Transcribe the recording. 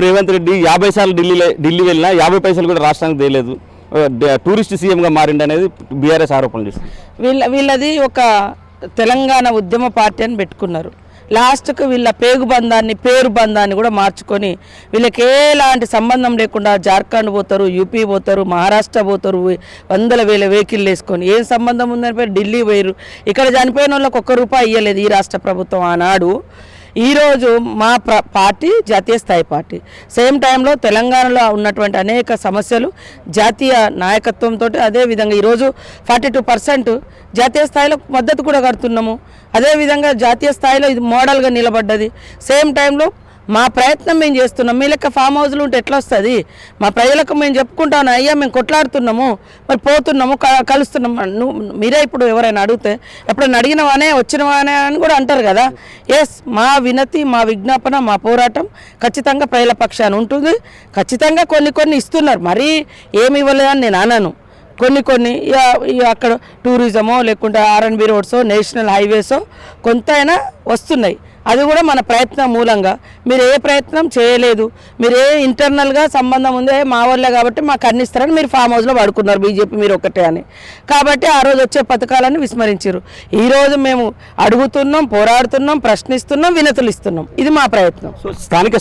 రేవంత్ రెడ్డి 50 సార్లు ఢిల్లీ వెళ్ళినా 50 పైసలు కూడా రాష్ట్రానికి తేలేదు. టూరిస్ట్ సీఎంగా మారిండి అనేది బీఆర్ఎస్ ఆరోపణలు చేస్తుంది. వీళ్ళది ఒక తెలంగాణ ఉద్యమ పార్టీ అని పెట్టుకున్నారు. లాస్ట్కు వీళ్ళ పేరు బంధాన్ని కూడా మార్చుకొని వీళ్ళకి ఎలాంటి సంబంధం లేకుండా జార్ఖండ్ పోతారు, యూపీ పోతారు, మహారాష్ట్ర పోతారు, వందల వేల వెహికల్ వేసుకొని. ఏం సంబంధం ఉందని పేరు ఢిల్లీ పోయారు. ఇక్కడ చనిపోయిన వాళ్ళకి ₹1 ఇవ్వలేదు ఈ రాష్ట్ర ప్రభుత్వం ఆనాడు. ఈరోజు మా పార్టీ జాతీయ స్థాయి పార్టీ. సేమ్ టైంలో తెలంగాణలో ఉన్నటువంటి అనేక సమస్యలు జాతీయ నాయకత్వంతో, అదేవిధంగా ఈరోజు 42% జాతీయ స్థాయిలో మద్దతు కూడా కడుతున్నాము. అదేవిధంగా జాతీయ స్థాయిలో ఇది మోడల్గా నిలబడ్డది. సేమ్ టైంలో మా ప్రయత్నం మేము చేస్తున్నాం. మీ లెక్క ఫామ్ హౌస్లు ఉంటే ఎట్లా వస్తుంది? మా ప్రజలకు మేము చెప్పుకుంటాను, అయ్యా మేము కొట్లాడుతున్నాము, మరి పోతున్నాము, కలుస్తున్నాము. మీరే ఇప్పుడు ఎవరైనా అడిగితే ఎప్పుడైనా అడిగినవానే వచ్చినవానే అని కూడా అంటారు కదా. ఎస్, మా వినతి, మా విజ్ఞాపన, మా పోరాటం ఖచ్చితంగా ప్రజల పక్షాన ఉంటుంది. ఖచ్చితంగా కొన్ని ఇస్తున్నారు, మరీ ఏమి ఇవ్వలేదని నేను అనను. కొన్ని అక్కడ టూరిజమో లేకుంటే R&B రోడ్సో నేషనల్ హైవేసో కొంత అయినా వస్తున్నాయి. అది కూడా మన ప్రయత్నం మూలంగా. మీరు ఏ ప్రయత్నం చేయలేదు, మీరు ఏ ఇంటర్నల్గా సంబంధం ఉందే మా వాళ్ళే కాబట్టి మాకు అన్ని ఇస్తారని మీరు ఫామ్ హౌస్లో పడుకున్నారు బీజేపీ మీరు ఒకటే అని. కాబట్టి ఆ రోజు వచ్చే పథకాలను విస్మరించారు. ఈరోజు మేము అడుగుతున్నాం, పోరాడుతున్నాం, ప్రశ్నిస్తున్నాం, వినతులు ఇస్తున్నాం. ఇది మా ప్రయత్నం. స్థానిక